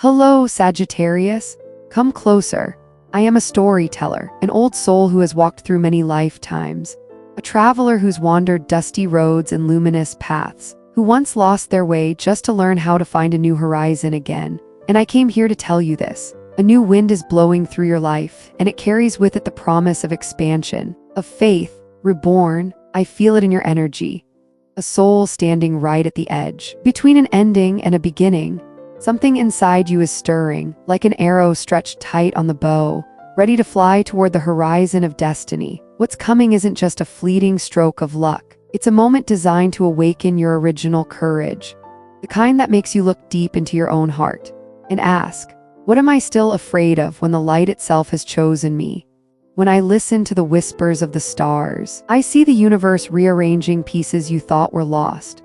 Hello, Sagittarius. Come closer. I am a storyteller, an old soul who has walked through many lifetimes, a traveler who's wandered dusty roads and luminous paths, who once lost their way just to learn how to find a new horizon again. And I came here to tell you this. A new wind is blowing through your life, and it carries with it the promise of expansion, of faith, reborn. I feel it in your energy. A soul standing right at the edge, between an ending and a beginning. Something inside you is stirring, like an arrow stretched tight on the bow, ready to fly toward the horizon of destiny. What's coming isn't just a fleeting stroke of luck. It's a moment designed to awaken your original courage, the kind that makes you look deep into your own heart and ask, what am I still afraid of when the light itself has chosen me? When I listen to the whispers of the stars, I see the universe rearranging pieces you thought were lost.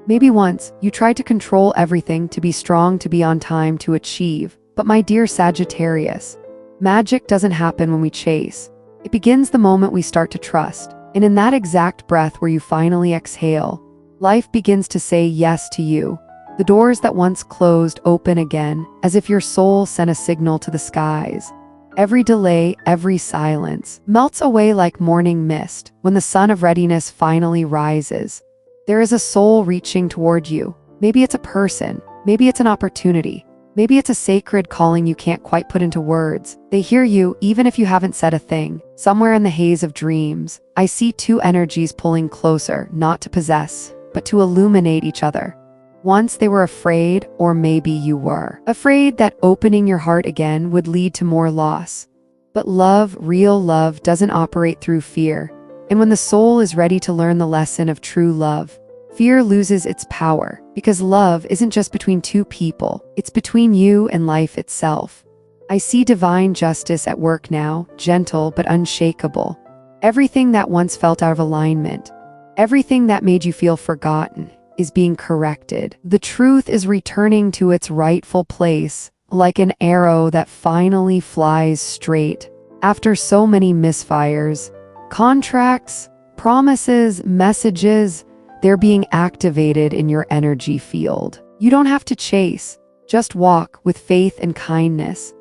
Maybe once, you tried to control everything, to be strong, to be on time, to achieve. But my dear Sagittarius, magic doesn't happen when we chase. It begins the moment we start to trust. And in that exact breath where you finally exhale, life begins to say yes to you. The doors that once closed open again, as if your soul sent a signal to the skies. Every delay, every silence, melts away like morning mist when the sun of readiness finally rises. There is a soul reaching toward you. Maybe it's a person, maybe it's an opportunity, maybe it's a sacred calling you can't quite put into words. They hear you even if you haven't said a thing. Somewhere in the haze of dreams, I see two energies pulling closer, not to possess, but to illuminate each other. Once they were afraid, or maybe you were afraid that opening your heart again would lead to more loss. But love, real love, doesn't operate through fear. And when the soul is ready to learn the lesson of true love, fear loses its power, because love isn't just between two people, it's between you and life itself. I see divine justice at work now, gentle but unshakable. Everything that once felt out of alignment, everything that made you feel forgotten, is being corrected. The truth is returning to its rightful place, like an arrow that finally flies straight. After so many misfires, contracts, promises, messages, they're being activated in your energy field. You don't have to chase, just walk with faith and kindness.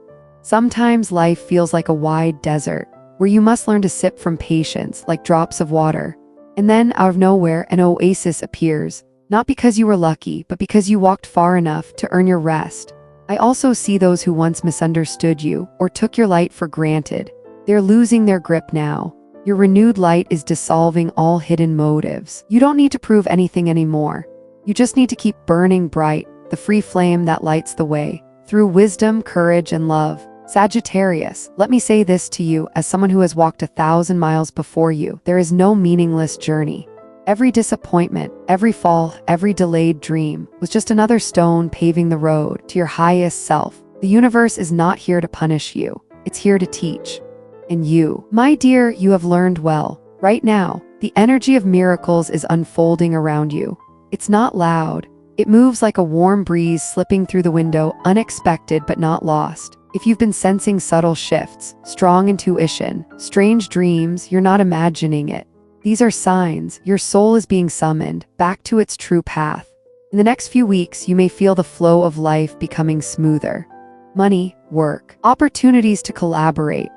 Sometimes life feels like a wide desert, where you must learn to sip from patience like drops of water. And then, out of nowhere, an oasis appears, not because you were lucky, but because you walked far enough to earn your rest. I also see those who once misunderstood you, or took your light for granted. They're losing their grip now. Your renewed light is dissolving all hidden motives. You don't need to prove anything anymore. You just need to keep burning bright, the free flame that lights the way, through wisdom, courage, and love. Sagittarius, let me say this to you as someone who has walked 1,000 miles before you. There is no meaningless journey. Every disappointment, every fall, every delayed dream was just another stone paving the road to your highest self. The universe is not here to punish you. It's here to teach. And you, my dear, you have learned well. Right now, the energy of miracles is unfolding around you. It's not loud. It moves like a warm breeze slipping through the window, unexpected but not lost. If you've been sensing subtle shifts, strong intuition, strange dreams, you're not imagining it. These are signs your soul is being summoned back to its true path. In the next few weeks, you may feel the flow of life becoming smoother. Money, work, opportunities to collaborate,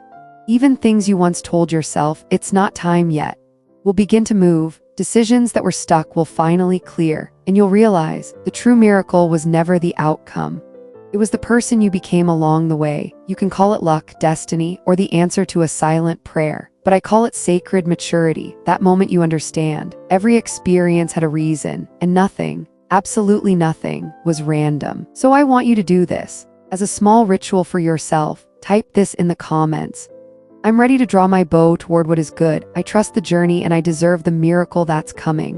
even things you once told yourself, it's not time yet, will begin to move. Decisions that were stuck will finally clear, and you'll realize the true miracle was never the outcome. It was the person you became along the way. You can call it luck, destiny, or the answer to a silent prayer, but I call it sacred maturity, that moment you understand. Every experience had a reason, and nothing, absolutely nothing, was random. So I want you to do this. As a small ritual for yourself, type this in the comments. I'm ready to draw my bow toward what is good. I trust the journey and I deserve the miracle that's coming.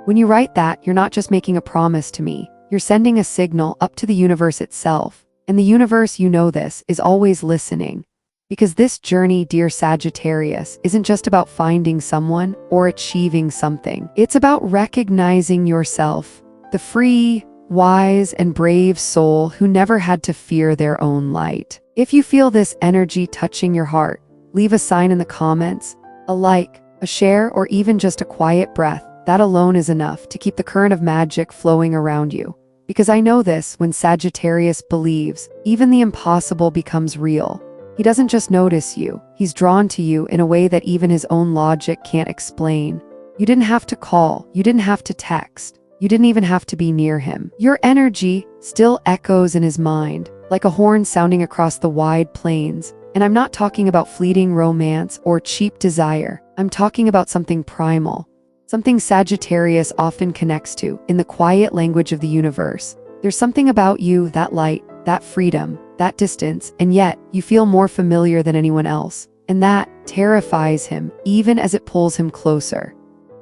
When you write that, you're not just making a promise to me. You're sending a signal up to the universe itself. And the universe, you know this, is always listening. Because this journey, dear Sagittarius, isn't just about finding someone or achieving something. It's about recognizing yourself, the free, wise, and brave soul who never had to fear their own light. If you feel this energy touching your heart, leave a sign in the comments, a like, a share, or even just a quiet breath. That alone is enough to keep the current of magic flowing around you. Because I know this, when Sagittarius believes, even the impossible becomes real. He doesn't just notice you, he's drawn to you in a way that even his own logic can't explain. You didn't have to call, you didn't have to text, you didn't even have to be near him. Your energy still echoes in his mind, like a horn sounding across the wide plains. And I'm not talking about fleeting romance or cheap desire. I'm talking about something primal, something Sagittarius often connects to in the quiet language of the universe. There's something about you, that light, that freedom, that distance, and yet you feel more familiar than anyone else. And that terrifies him, even as it pulls him closer.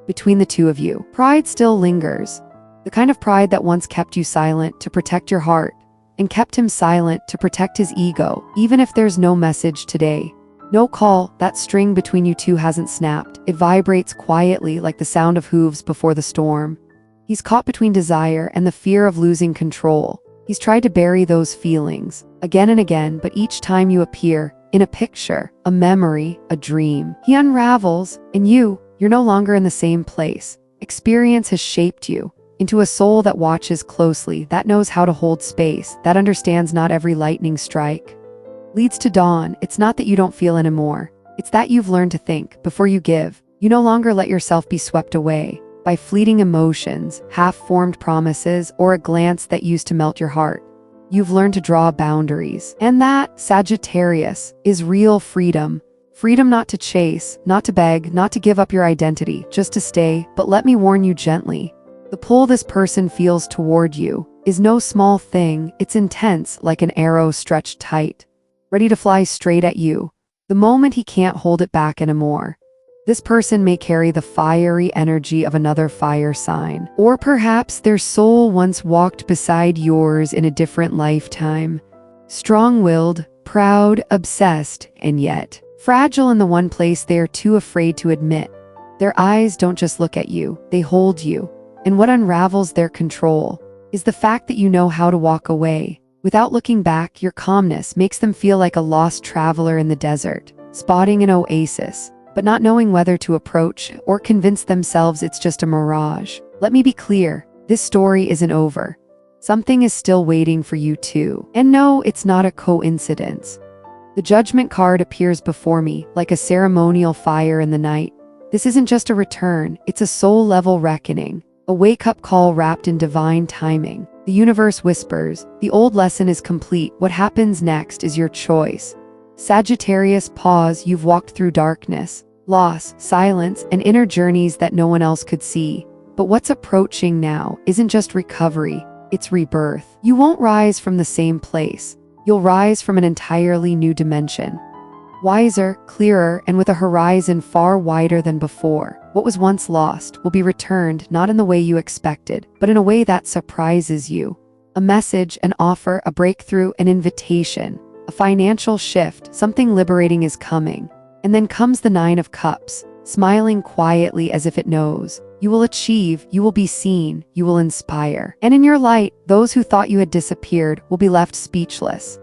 Between the two of you, pride still lingers. The kind of pride that once kept you silent to protect your heart, and kept him silent to protect his ego, even if there's no message today. No call, that string between you two hasn't snapped. It vibrates quietly like the sound of hooves before the storm. He's caught between desire and the fear of losing control. He's tried to bury those feelings again and again, but each time you appear, in a picture, a memory, a dream, he unravels, and you're no longer in the same place. Experience has shaped you into a soul that watches closely, that knows how to hold space, that understands not every lightning strike leads to dawn. It's not that you don't feel anymore. It's that you've learned to think before you give. You no longer let yourself be swept away by fleeting emotions, half-formed promises, or a glance that used to melt your heart. You've learned to draw boundaries. And that, Sagittarius, is real freedom. Freedom not to chase, not to beg, not to give up your identity, just to stay. But let me warn you gently. The pull this person feels toward you is no small thing. It's intense, like an arrow stretched tight, ready to fly straight at you the moment he can't hold it back anymore. This person may carry the fiery energy of another fire sign, or perhaps their soul once walked beside yours in a different lifetime. Strong-willed, proud, obsessed, and yet fragile in the one place they are too afraid to admit. Their eyes don't just look at you, they hold you. And what unravels their control is the fact that you know how to walk away. Without looking back, your calmness makes them feel like a lost traveler in the desert, spotting an oasis, but not knowing whether to approach or convince themselves it's just a mirage. Let me be clear, this story isn't over. Something is still waiting for you too. And no, it's not a coincidence. The Judgment card appears before me like a ceremonial fire in the night. This isn't just a return, it's a soul-level reckoning. A wake-up call wrapped in divine timing. The universe whispers, the old lesson is complete, what happens next is your choice. Sagittarius, pause, you've walked through darkness, loss, silence, and inner journeys that no one else could see. But what's approaching now isn't just recovery, it's rebirth. You won't rise from the same place. You'll rise from an entirely new dimension. Wiser, clearer, and with a horizon far wider than before. What was once lost will be returned not in the way you expected, but in a way that surprises you. A message, an offer, a breakthrough, an invitation, a financial shift, something liberating is coming. And then comes the Nine of Cups, smiling quietly as if it knows. You will achieve, you will be seen, you will inspire. And in your light, those who thought you had disappeared will be left speechless.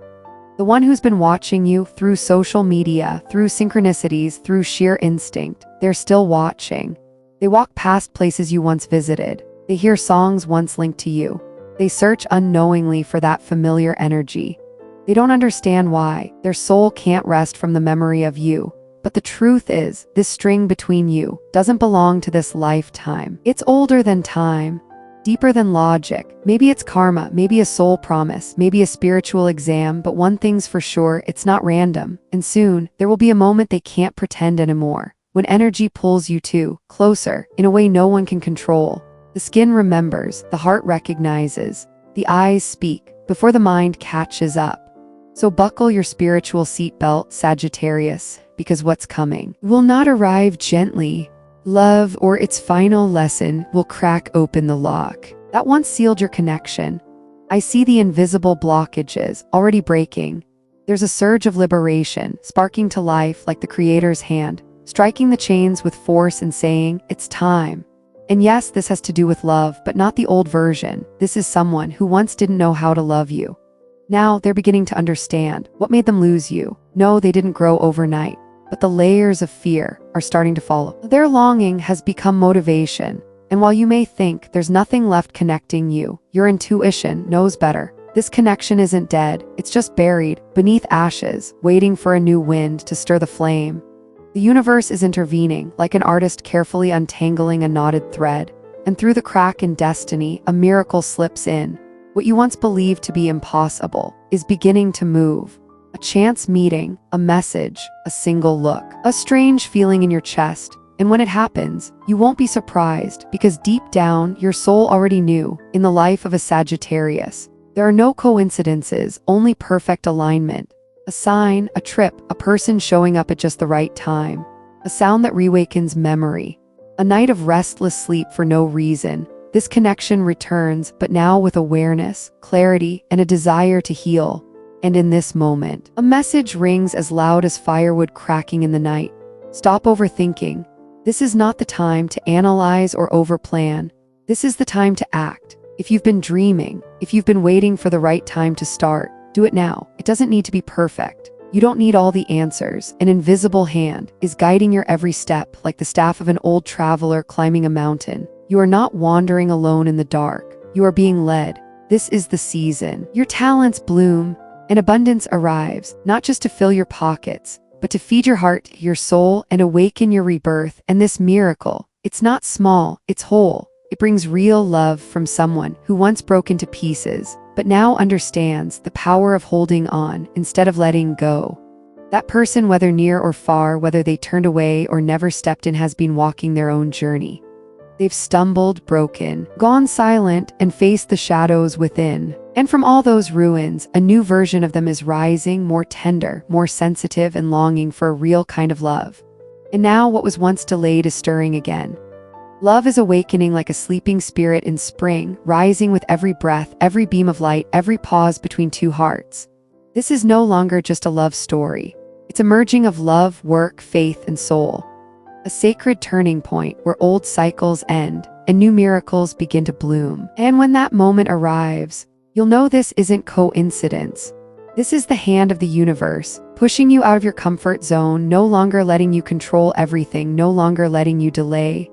The one who's been watching you through social media, through synchronicities, through sheer instinct, they're still watching. They walk past places you once visited. They hear songs once linked to you. They search unknowingly for that familiar energy. They don't understand why. Their soul can't rest from the memory of you. But the truth is, this string between you doesn't belong to this lifetime. It's older than time, deeper than logic. Maybe it's karma, maybe a soul promise, maybe a spiritual exam, but one thing's for sure, it's not random. And soon, there will be a moment they can't pretend anymore. When energy pulls you closer, in a way no one can control. The skin remembers, the heart recognizes, the eyes speak, before the mind catches up. So buckle your spiritual seatbelt, Sagittarius, because what's coming will not arrive gently. Love, or its final lesson, will crack open the lock that once sealed your connection. I see the invisible blockages already breaking. There's a surge of liberation, sparking to life like the Creator's hand, striking the chains with force and saying, it's time. And yes, this has to do with love, but not the old version. This is someone who once didn't know how to love you. Now they're beginning to understand what made them lose you. No, they didn't grow overnight, but the layers of fear are starting to follow. Their longing has become motivation. And while you may think there's nothing left connecting you, your intuition knows better. This connection isn't dead, it's just buried beneath ashes, waiting for a new wind to stir the flame. The universe is intervening, like an artist carefully untangling a knotted thread, and through the crack in destiny, a miracle slips in. What you once believed to be impossible is beginning to move. A chance meeting, a message, a single look, a strange feeling in your chest. And when it happens, you won't be surprised because deep down, your soul already knew. In the life of a Sagittarius, there are no coincidences, only perfect alignment. A sign, a trip, a person showing up at just the right time. A sound that reawakens memory. A night of restless sleep for no reason. This connection returns, but now with awareness, clarity, and a desire to heal. And in this moment, a message rings as loud as firewood cracking in the night. Stop overthinking. This is not the time to analyze or overplan. This is the time to act. If you've been dreaming, if you've been waiting for the right time to start, do it now. It doesn't need to be perfect. You don't need all the answers. An invisible hand is guiding your every step, like the staff of an old traveler climbing a mountain. You are not wandering alone in the dark. You are being led. This is the season. Your talents bloom, and abundance arrives, not just to fill your pockets, but to feed your heart, your soul, and awaken your rebirth. And this miracle, it's not small, it's whole. It brings real love from someone who once broke into pieces, but now understands the power of holding on instead of letting go. That person, whether near or far, whether they turned away or never stepped in, has been walking their own journey. They've stumbled, broken, gone silent, and faced the shadows within. And from all those ruins, a new version of them is rising, more tender, more sensitive, and longing for a real kind of love. And now what was once delayed is stirring again. Love is awakening like a sleeping spirit in spring, rising with every breath, every beam of light, every pause between two hearts. This is no longer just a love story. It's a merging of love, work, faith, and soul. A sacred turning point where old cycles end and new miracles begin to bloom. And when that moment arrives, you'll know this isn't coincidence. This is the hand of the universe, pushing you out of your comfort zone, no longer letting you control everything, no longer letting you delay.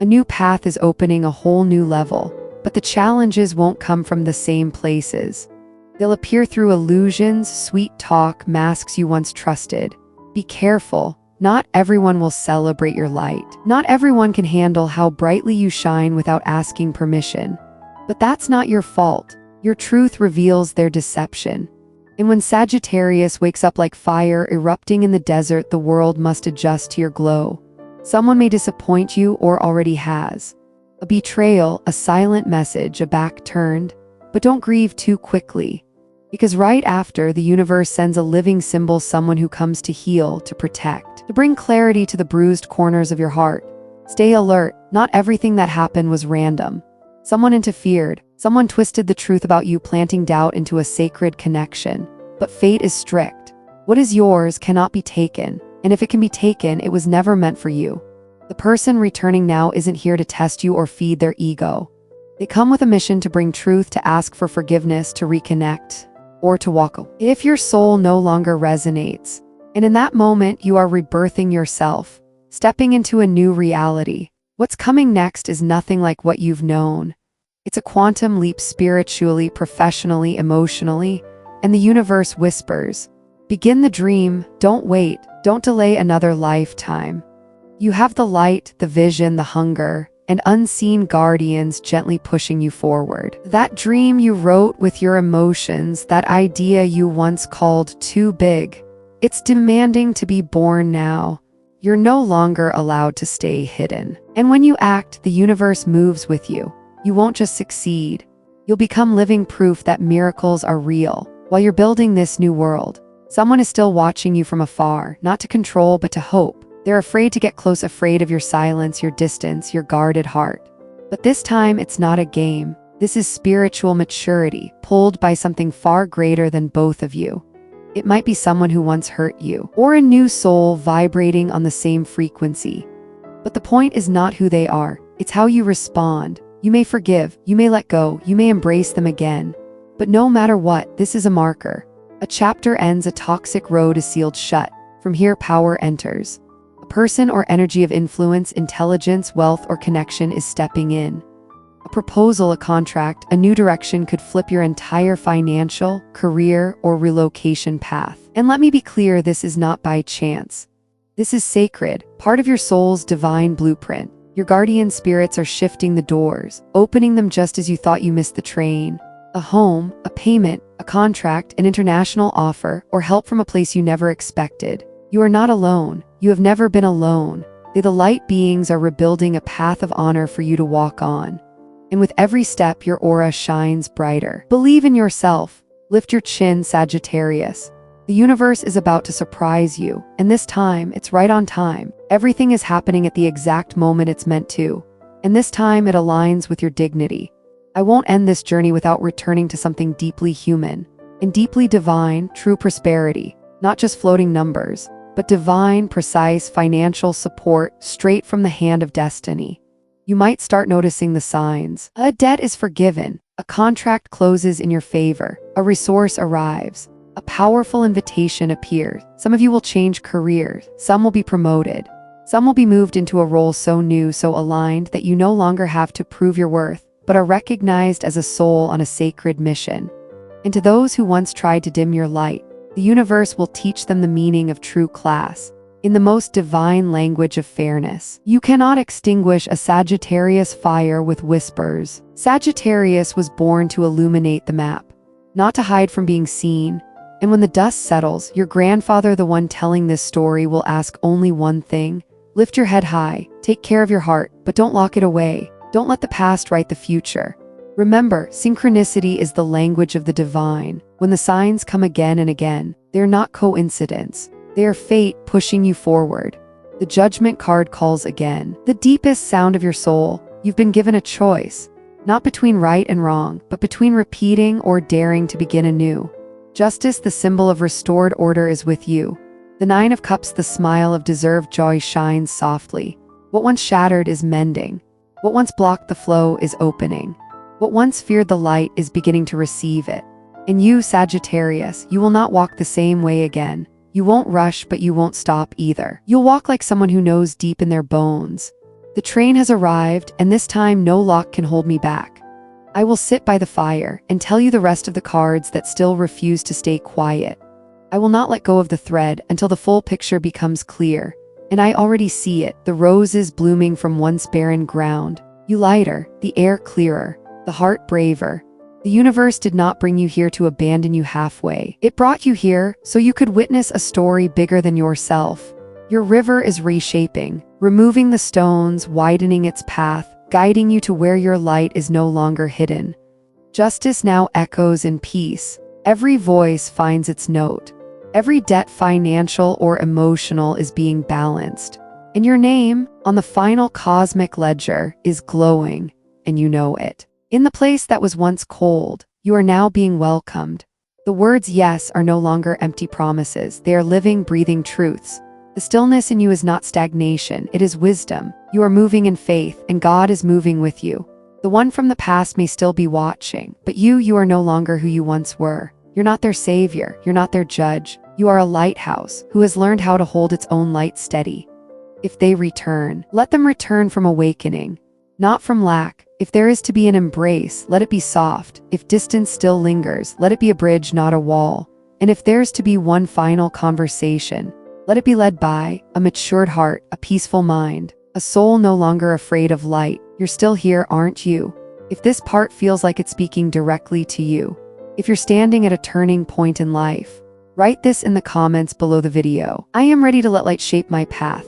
A new path is opening, a whole new level, but the challenges won't come from the same places. They'll appear through illusions, sweet talk, masks you once trusted. Be careful. Not everyone will celebrate your light. Not everyone can handle how brightly you shine without asking permission. But that's not your fault. Your truth reveals their deception. And when Sagittarius wakes up like fire erupting in the desert, the world must adjust to your glow. Someone may disappoint you or already has. A betrayal, a silent message, a back turned. But don't grieve too quickly. Because right after, the universe sends a living symbol, someone who comes to heal, to protect, to bring clarity to the bruised corners of your heart. Stay alert. Not everything that happened was random. Someone interfered. Someone twisted the truth about you, planting doubt into a sacred connection. But fate is strict. What is yours cannot be taken. And if it can be taken, it was never meant for you. The person returning now isn't here to test you or feed their ego. They come with a mission to bring truth, to ask for forgiveness, to reconnect, or to walk away if your soul no longer resonates. And in that moment, you are rebirthing yourself, stepping into a new reality. What's coming next is nothing like what you've known. It's a quantum leap spiritually, professionally, emotionally, and the universe whispers, begin the dream, don't wait, don't delay another lifetime. You have the light, the vision, the hunger, and unseen guardians gently pushing you forward. That dream you wrote with your emotions, that idea you once called too big, it's demanding to be born now. You're no longer allowed to stay hidden. And when you act, the universe moves with you. You won't just succeed. You'll become living proof that miracles are real. While you're building this new world, someone is still watching you from afar, not to control but to hope. They're afraid to get close, afraid of your silence, your distance, your guarded heart. But this time, it's not a game. This is spiritual maturity, pulled by something far greater than both of you. It might be someone who once hurt you, or a new soul vibrating on the same frequency. But the point is not who they are, it's how you respond. You may forgive, you may let go, you may embrace them again. But no matter what, this is a marker. A chapter ends, a toxic road is sealed shut. From here, power enters. A person or energy of influence, intelligence, wealth, or connection is stepping in. A proposal, a contract, a new direction could flip your entire financial, career, or relocation path. And let me be clear, this is not by chance. This is sacred, part of your soul's divine blueprint. Your guardian spirits are shifting the doors, opening them just as you thought you missed the train. A home, a payment, a contract, an international offer, or help from a place you never expected. You are not alone. You have never been alone. The light beings are rebuilding a path of honor for you to walk on. And with every step, your aura shines brighter. Believe in yourself. Lift your chin, Sagittarius. The universe is about to surprise you, and this time, it's right on time. Everything is happening at the exact moment it's meant to, and this time it aligns with your dignity. I won't end this journey without returning to something deeply human and deeply divine, true prosperity, not just floating numbers, but divine, precise financial support straight from the hand of destiny. You might start noticing the signs. A debt is forgiven, a contract closes in your favor, a resource arrives. A powerful invitation appears. Some of you will change careers, some will be promoted, some will be moved into a role so new, so aligned that you no longer have to prove your worth, but are recognized as a soul on a sacred mission. And to those who once tried to dim your light, the universe will teach them the meaning of true class, in the most divine language of fairness. You cannot extinguish a Sagittarius fire with whispers. Sagittarius was born to illuminate the map, not to hide from being seen. And when the dust settles, your grandfather, the one telling this story, will ask only one thing. Lift your head high, take care of your heart, but don't lock it away. Don't let the past write the future. Remember, synchronicity is the language of the divine. When the signs come again and again, they're not coincidence. They are fate pushing you forward. The judgment card calls again. The deepest sound of your soul. You've been given a choice, not between right and wrong, but between repeating or daring to begin anew. Justice, the symbol of restored order, is with you. The Nine of Cups, the smile of deserved joy, shines softly. What once shattered is mending. What once blocked the flow is opening. What once feared the light is beginning to receive it. And you, Sagittarius, you will not walk the same way again. You won't rush, but you won't stop either. You'll walk like someone who knows deep in their bones. The train has arrived, and this time no lock can hold me back. I will sit by the fire and tell you the rest of the cards that still refuse to stay quiet. I will not let go of the thread until the full picture becomes clear. And I already see it, the roses blooming from once barren ground. You lighter, the air clearer, the heart braver. The universe did not bring you here to abandon you halfway. It brought you here so you could witness a story bigger than yourself. Your river is reshaping, removing the stones, widening its path, guiding you to where your light is no longer hidden. Justice now echoes in peace. Every voice finds its note. Every debt, financial or emotional, is being balanced. And your name, on the final cosmic ledger, is glowing, and you know it. In the place that was once cold, you are now being welcomed. The words yes are no longer empty promises. They are living, breathing truths. The stillness in you is not stagnation, it is wisdom. You are moving in faith, and God is moving with you. The one from the past may still be watching, but you are no longer who you once were. You're not their savior, you're not their judge. You are a lighthouse who has learned how to hold its own light steady. If they return, let them return from awakening, not from lack. If there is to be an embrace, let it be soft. If distance still lingers, let it be a bridge, not a wall. And if there's to be one final conversation, let it be led by a matured heart, a peaceful mind, a soul no longer afraid of light. You're still here, aren't you? If this part feels like it's speaking directly to you, if you're standing at a turning point in life, write this in the comments below the video. I am ready to let light shape my path.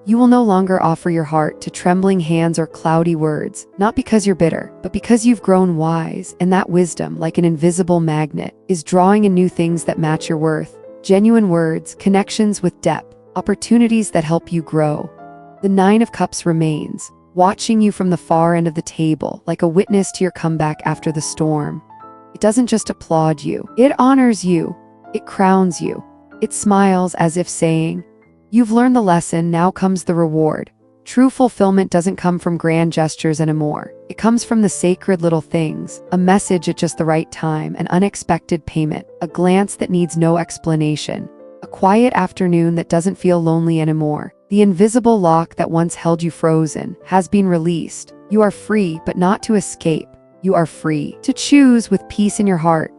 You will no longer offer your heart to trembling hands or cloudy words, not because you're bitter, but because you've grown wise, and that wisdom, like an invisible magnet, is drawing in new things that match your worth. Genuine words, connections with depth, opportunities that help you grow. The Nine of Cups remains, watching you from the far end of the table, like a witness to your comeback after the storm. It doesn't just applaud you, it honors you, it crowns you. It smiles as if saying, you've learned the lesson, now comes the reward. True fulfillment doesn't come from grand gestures anymore. It comes from the sacred little things, a message at just the right time, an unexpected payment, a glance that needs no explanation, a quiet afternoon that doesn't feel lonely anymore. The invisible lock that once held you frozen has been released. You are free, but not to escape. You are free to choose with peace in your heart.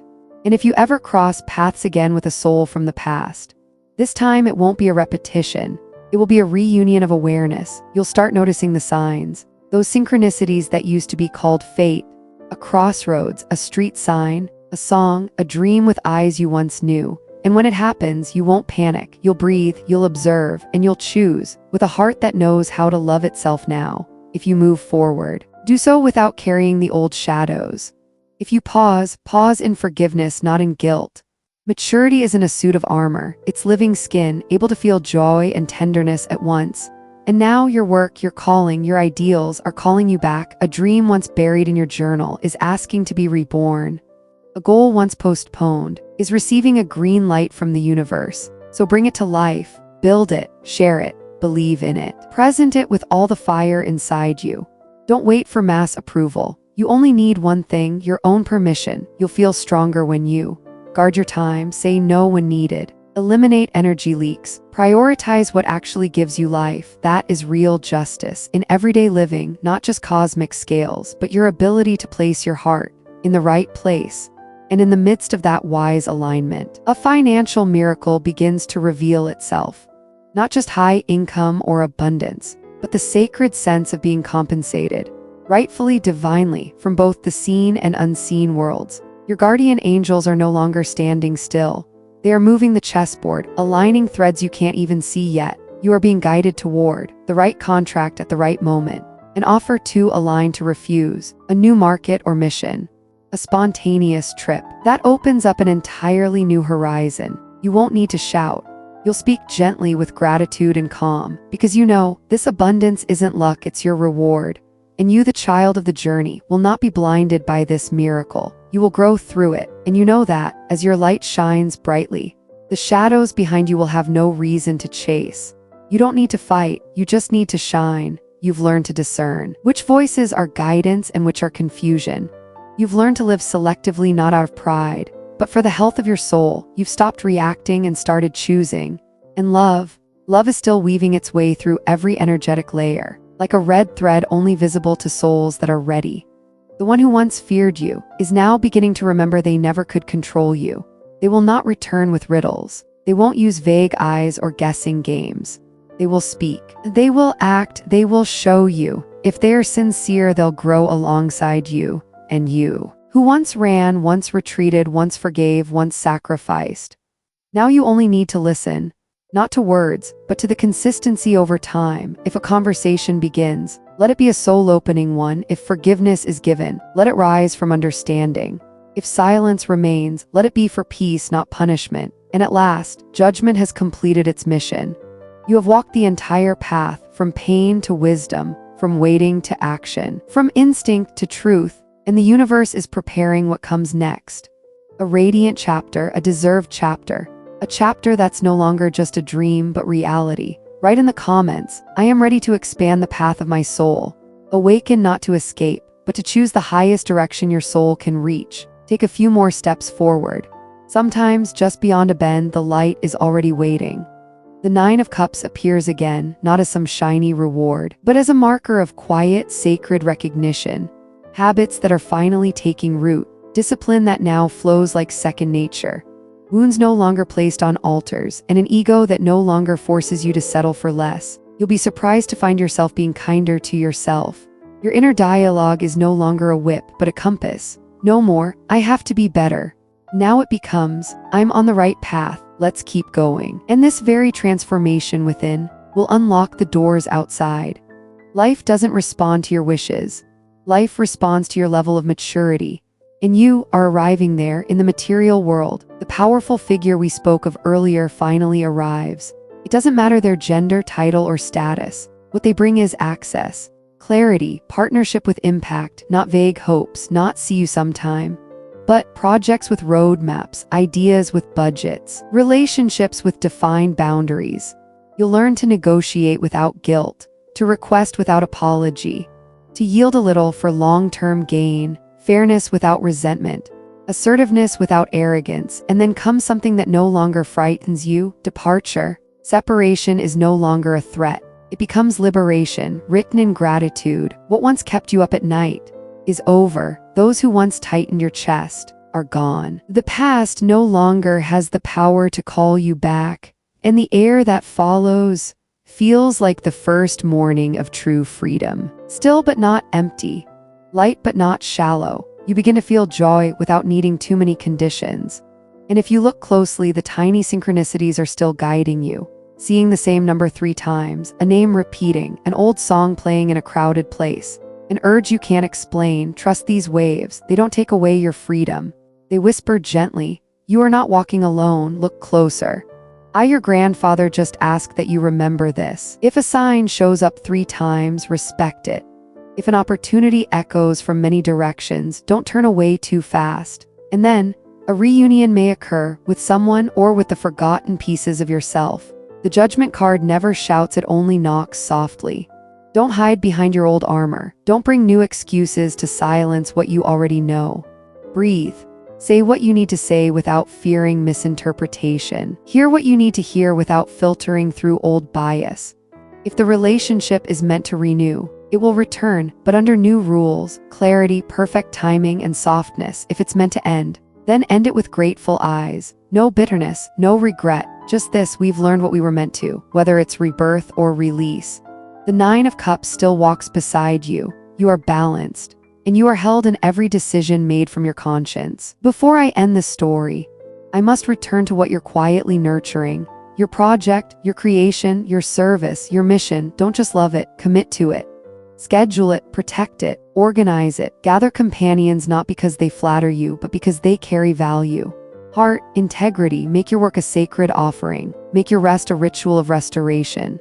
And if you ever cross paths again with a soul from the past, this time it won't be a repetition. It will be a reunion of awareness. You'll start noticing the signs, those synchronicities that used to be called fate, a crossroads, a street sign, a song, a dream with eyes you once knew. And when it happens, you won't panic. You'll breathe, you'll observe, and you'll choose, with a heart that knows how to love itself now. If you move forward, do so without carrying the old shadows. If you pause in forgiveness, not in guilt. Maturity isn't a suit of armor, it's living skin, able to feel joy and tenderness at once. And now your work, your calling, your ideals are calling you back. A dream once buried in your journal is asking to be reborn. A goal once postponed is receiving a green light from the universe. So bring it to life, build it, share it, believe in it. Present it with all the fire inside you. Don't wait for mass approval. You only need one thing, your own permission. You'll feel stronger when you guard your time, say no when needed, eliminate energy leaks, prioritize what actually gives you life. That is real justice in everyday living, not just cosmic scales, but your ability to place your heart in the right place. And in the midst of that wise alignment, a financial miracle begins to reveal itself. Not just high income or abundance, but the sacred sense of being compensated, rightfully, divinely, from both the seen and unseen worlds. Your guardian angels are no longer standing still. They are moving the chessboard, aligning threads you can't even see yet. You are being guided toward the right contract at the right moment, an offer to align to refuse, a new market or mission, a spontaneous trip that opens up an entirely new horizon. You won't need to shout. You'll speak gently with gratitude and calm, because you know this abundance isn't luck, it's your reward. And you, the child of the journey, will not be blinded by this miracle. You will grow through it, and you know that, as your light shines brightly, the shadows behind you will have no reason to chase. You don't need to fight, you just need to shine. You've learned to discern which voices are guidance and which are confusion. You've learned to live selectively, not out of pride, but for the health of your soul. You've stopped reacting and started choosing. And love is still weaving its way through every energetic layer, like a red thread only visible to souls that are ready. The one who once feared you is now beginning to remember they never could control you. They will not return with riddles. They won't use vague eyes or guessing games. They will speak. They will act. They will show you. If they are sincere, they'll grow alongside you. And you, who once ran, once retreated, once forgave, once sacrificed. Now you only need to listen. Not to words, but to the consistency over time. If a conversation begins, let it be a soul-opening one. If forgiveness is given, let it rise from understanding. If silence remains, let it be for peace, not punishment. And at last, judgment has completed its mission. You have walked the entire path, from pain to wisdom, from waiting to action, from instinct to truth, and the universe is preparing what comes next. A radiant chapter, a deserved chapter. A chapter that's no longer just a dream, but reality. Write in the comments, I am ready to expand the path of my soul. Awaken not to escape, but to choose the highest direction your soul can reach. Take a few more steps forward. Sometimes, just beyond a bend, the light is already waiting. The Nine of Cups appears again, not as some shiny reward, but as a marker of quiet, sacred recognition. Habits that are finally taking root. Discipline that now flows like second nature. Wounds no longer placed on altars, and an ego that no longer forces you to settle for less. You'll be surprised to find yourself being kinder to yourself. Your inner dialogue is no longer a whip, but a compass. No more, I have to be better. Now it becomes, I'm on the right path, let's keep going. And this very transformation within will unlock the doors outside. Life doesn't respond to your wishes. Life responds to your level of maturity. And you are arriving there in the material world. The powerful figure we spoke of earlier finally arrives. It doesn't matter their gender, title, or status. What they bring is access, clarity, partnership with impact, not vague hopes, not see you sometime, but projects with roadmaps, ideas with budgets, relationships with defined boundaries. You'll learn to negotiate without guilt, to request without apology, to yield a little for long-term gain, fairness without resentment, assertiveness without arrogance, and then comes something that no longer frightens you, departure. Separation is no longer a threat. It becomes liberation, written in gratitude. What once kept you up at night is over. Those who once tightened your chest are gone. The past no longer has the power to call you back, and the air that follows feels like the first morning of true freedom. Still but not empty, light but not shallow. You begin to feel joy without needing too many conditions. And if you look closely, the tiny synchronicities are still guiding you. Seeing the same number 3 times, a name repeating, an old song playing in a crowded place, an urge you can't explain. Trust these waves. They don't take away your freedom. They whisper gently, "You are not walking alone. Look closer. I, your grandfather, just ask that you remember this." If a sign shows up 3 times, respect it. If an opportunity echoes from many directions, don't turn away too fast. And then, a reunion may occur with someone or with the forgotten pieces of yourself. The Judgment card never shouts, it only knocks softly. Don't hide behind your old armor. Don't bring new excuses to silence what you already know. Breathe. Say what you need to say without fearing misinterpretation. Hear what you need to hear without filtering through old bias. If the relationship is meant to renew, it will return, but under new rules, clarity, perfect timing, and softness. If it's meant to end, then end it with grateful eyes. No bitterness, no regret, just this: we've learned what we were meant to, whether it's rebirth or release. The 9 of Cups still walks beside you. You are balanced, and you are held in every decision made from your conscience. Before I end the story, I must return to what you're quietly nurturing. Your project, your creation, your service, your mission. Don't just love it, commit to it. Schedule it, protect it, organize it. Gather companions not because they flatter you, but because they carry value. Heart, integrity, make your work a sacred offering. Make your rest a ritual of restoration.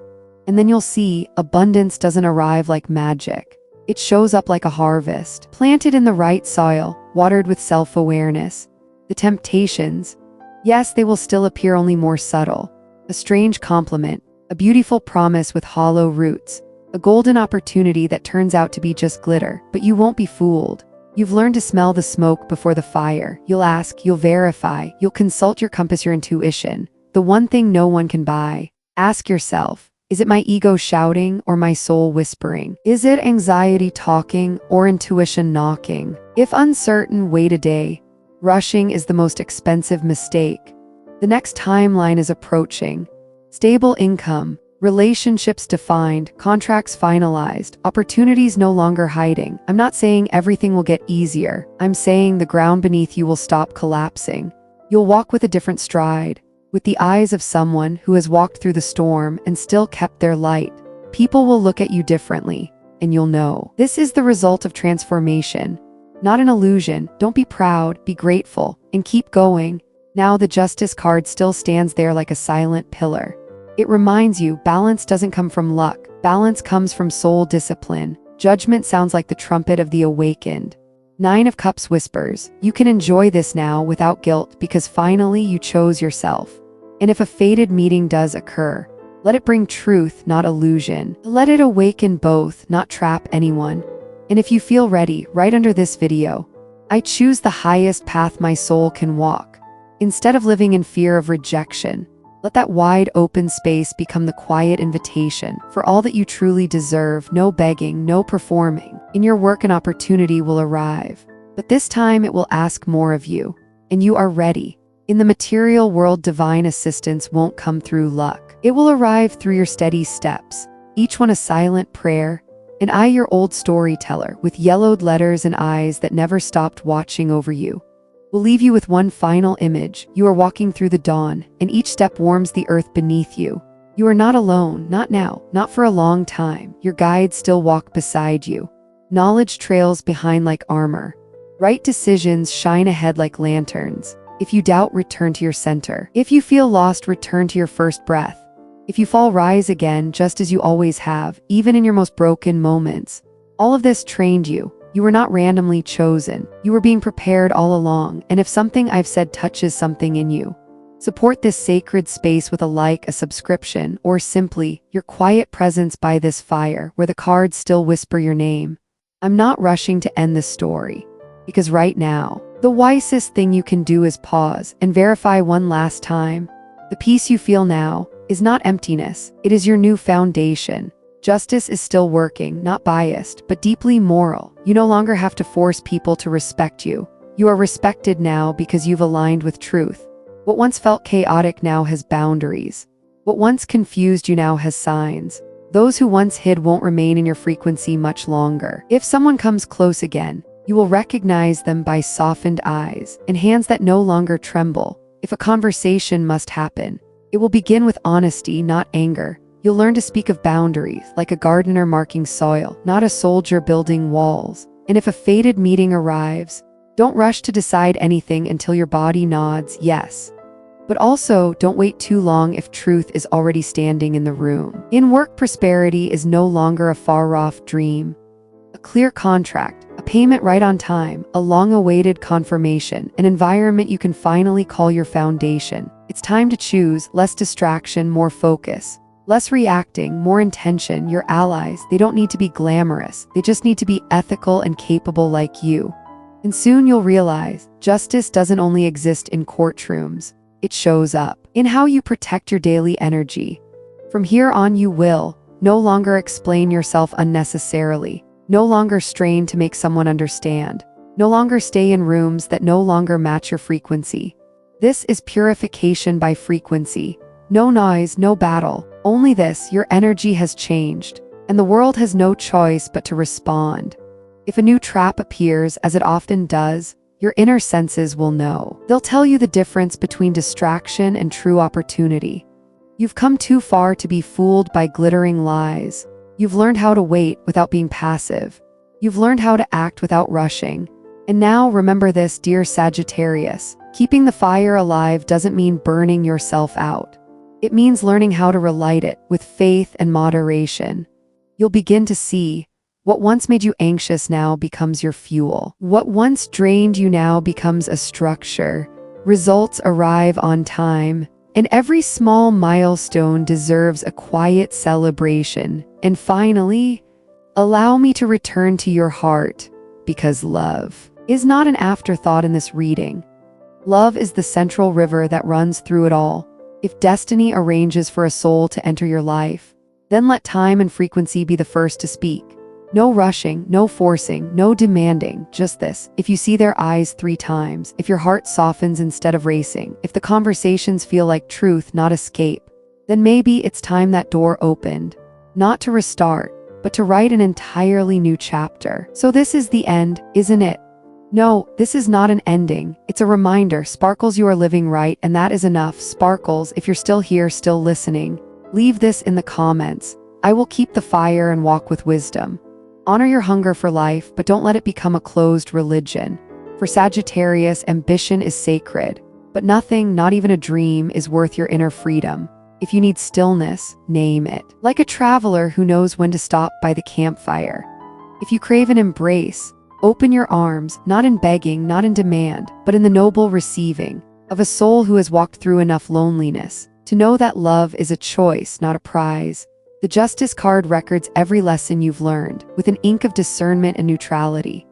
And then you'll see, abundance doesn't arrive like magic. It shows up like a harvest, planted in the right soil, watered with self-awareness. The temptations, yes, they will still appear, only more subtle. A strange compliment, a beautiful promise with hollow roots. A golden opportunity that turns out to be just glitter, but you won't be fooled. You've learned to smell the smoke before the fire. You'll ask, you'll verify, you'll consult your compass, your intuition. The one thing no one can buy. Ask yourself, is it my ego shouting or my soul whispering? Is it anxiety talking or intuition knocking? If uncertain, wait a day. Rushing is the most expensive mistake. The next timeline is approaching. Stable income. Relationships defined, contracts finalized, opportunities no longer hiding. I'm not saying everything will get easier. I'm saying the ground beneath you will stop collapsing. You'll walk with a different stride, with the eyes of someone who has walked through the storm and still kept their light. People will look at you differently, and you'll know. This is the result of transformation, not an illusion. Don't be proud, be grateful, and keep going. Now the Justice card still stands there like a silent pillar. It reminds you, balance doesn't come from luck. Balance comes from soul discipline. Judgment sounds like the trumpet of the awakened. 9 of Cups whispers, you can enjoy this now without guilt because finally you chose yourself. And if a fated meeting does occur, let it bring truth, not illusion. Let it awaken both, not trap anyone. And if you feel ready, right under this video, I choose the highest path my soul can walk. Instead of living in fear of rejection, let that wide open space become the quiet invitation for all that you truly deserve. No begging, no performing. In your work, an opportunity will arrive, but this time it will ask more of you, and you are ready. In the material world, divine assistance won't come through luck. It will arrive through your steady steps, each one a silent prayer. And I, your old storyteller, with yellowed letters and eyes that never stopped watching over you, will leave you with one final image. You are walking through the dawn, and each step warms the earth beneath you. You are not alone, not now, not for a long time. Your guides still walk beside you. Knowledge trails behind like armor. Right decisions shine ahead like lanterns. If you doubt, return to your center. If you feel lost, return to your first breath. If you fall, rise again, just as you always have, even in your most broken moments. All of this trained you. You were not randomly chosen. You were being prepared all along, and if something I've said touches something in you, support this sacred space with a like, a subscription, or simply your quiet presence by this fire where the cards still whisper your name. I'm not rushing to end this story, because right now, the wisest thing you can do is pause and verify one last time. The peace you feel now, is not emptiness, it is your new foundation. Justice is still working, not biased, but deeply moral. You no longer have to force people to respect you. You are respected now because you've aligned with truth. What once felt chaotic now has boundaries. What once confused you now has signs. Those who once hid won't remain in your frequency much longer. If someone comes close again, you will recognize them by softened eyes and hands that no longer tremble. If a conversation must happen, it will begin with honesty, not anger. You'll learn to speak of boundaries, like a gardener marking soil, not a soldier building walls. And if a fated meeting arrives, don't rush to decide anything until your body nods yes. But also, don't wait too long if truth is already standing in the room. In work, prosperity is no longer a far-off dream. A clear contract, a payment right on time, a long-awaited confirmation, an environment you can finally call your foundation. It's time to choose, less distraction, more focus. Less reacting, more intention. Your allies, they don't need to be glamorous. They just need to be ethical and capable like you. And soon you'll realize, justice doesn't only exist in courtrooms. It shows up in how you protect your daily energy. From here on you will no longer explain yourself unnecessarily, no longer strain to make someone understand, no longer stay in rooms that no longer match your frequency. This is purification by frequency. No noise, no battle. Only this, your energy has changed, and the world has no choice but to respond. If a new trap appears, as it often does, your inner senses will know. They'll tell you the difference between distraction and true opportunity. You've come too far to be fooled by glittering lies. You've learned how to wait without being passive. You've learned how to act without rushing. And now remember this, dear Sagittarius. Keeping the fire alive doesn't mean burning yourself out. It means learning how to relight it with faith and moderation. You'll begin to see what once made you anxious now becomes your fuel. What once drained you now becomes a structure. Results arrive on time, and every small milestone deserves a quiet celebration. And finally, allow me to return to your heart, because love is not an afterthought in this reading. Love is the central river that runs through it all. If destiny arranges for a soul to enter your life, then let time and frequency be the first to speak. No rushing, no forcing, no demanding, just this. If you see their eyes 3 times, if your heart softens instead of racing, if the conversations feel like truth, not escape, then maybe it's time that door opened. Not to restart, but to write an entirely new chapter. So this is the end, isn't it? No, this is not an ending. It's a reminder. Sparkles, you are living right, and that is enough. Sparkles, if you're still here, still listening, leave this in the comments. I will keep the fire and walk with wisdom. Honor your hunger for life, but don't let it become a closed religion. For Sagittarius, ambition is sacred, but nothing, not even a dream, is worth your inner freedom. If you need stillness, name it. Like a traveler who knows when to stop by the campfire. If you crave an embrace, open your arms, not in begging, not in demand, but in the noble receiving of a soul who has walked through enough loneliness to know that love is a choice, not a prize. The Justice card records every lesson you've learned with an ink of discernment and neutrality.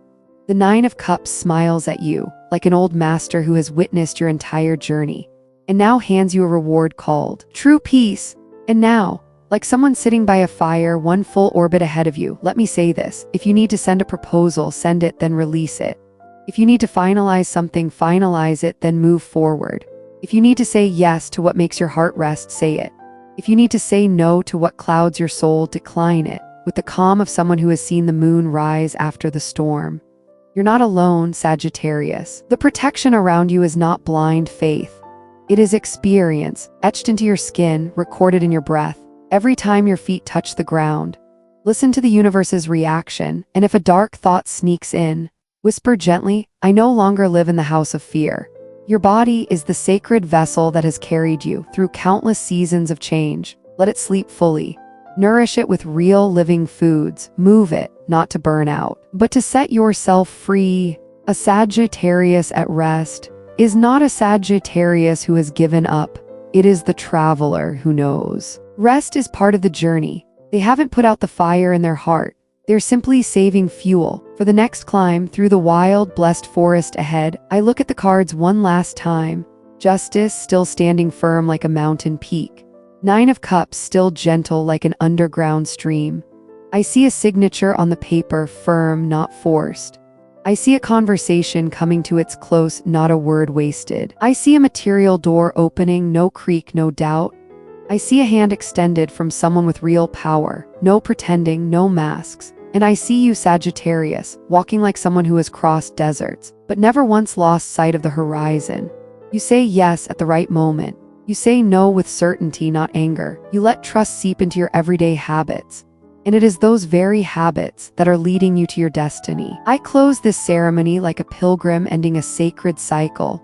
The 9 of Cups smiles at you like an old master who has witnessed your entire journey and now hands you a reward called true peace. And now, like someone sitting by a fire 1 full orbit ahead of you, let me say this. If you need to send a proposal, send it, then release it. If you need to finalize something, finalize it, then move forward. If you need to say yes to what makes your heart rest, say it. If you need to say no to what clouds your soul, decline it, with the calm of someone who has seen the moon rise after the storm. You're not alone, Sagittarius. The protection around you is not blind faith. It is experience, etched into your skin, recorded in your breath. Every time your feet touch the ground, listen to the universe's reaction, and if a dark thought sneaks in, whisper gently, I no longer live in the house of fear. Your body is the sacred vessel that has carried you through countless seasons of change. Let it sleep fully. Nourish it with real living foods. Move it, not to burn out, but to set yourself free. A Sagittarius at rest is not a Sagittarius who has given up. It is the traveler who knows. Rest is part of the journey. They haven't put out the fire in their heart. They're simply saving fuel for the next climb through the wild, blessed forest ahead. I look at the cards one last time. Justice still standing firm like a mountain peak. Nine of Cups, still gentle like an underground stream. I see a signature on the paper, firm, not forced. I see a conversation coming to its close, not a word wasted. I see a material door opening, no creak, no doubt. I see a hand extended from someone with real power, no pretending, no masks. And I see you, Sagittarius, walking like someone who has crossed deserts, but never once lost sight of the horizon. You say yes at the right moment. You say no with certainty, not anger. You let trust seep into your everyday habits. And it is those very habits that are leading you to your destiny. I close this ceremony like a pilgrim ending a sacred cycle,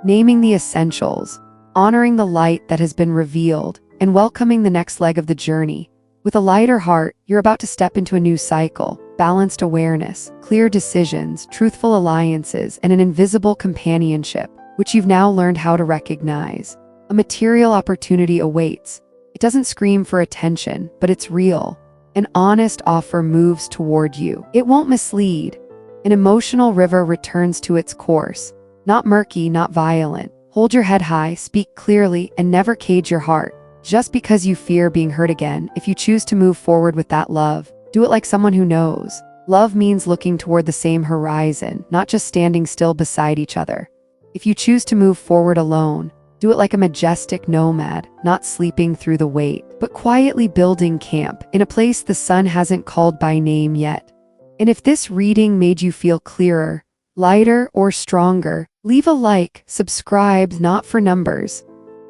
naming the essentials, honoring the light that has been revealed, and welcoming the next leg of the journey. With a lighter heart, you're about to step into a new cycle, balanced awareness, clear decisions, truthful alliances, and an invisible companionship, which you've now learned how to recognize. A material opportunity awaits. It doesn't scream for attention, but it's real. An honest offer moves toward you. It won't mislead. An emotional river returns to its course. Not murky, not violent. Hold your head high, speak clearly, and never cage your heart. Just because you fear being hurt again, if you choose to move forward with that love, do it like someone who knows. Love means looking toward the same horizon, not just standing still beside each other. If you choose to move forward alone, do it like a majestic nomad, not sleeping through the wait, but quietly building camp in a place the sun hasn't called by name yet. And if this reading made you feel clearer, lighter, or stronger, leave a like, subscribe, not for numbers,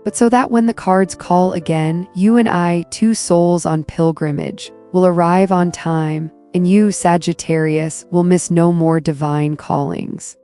but so that when the cards call again, you and I, two souls on pilgrimage, will arrive on time, and you, Sagittarius, will miss no more divine callings.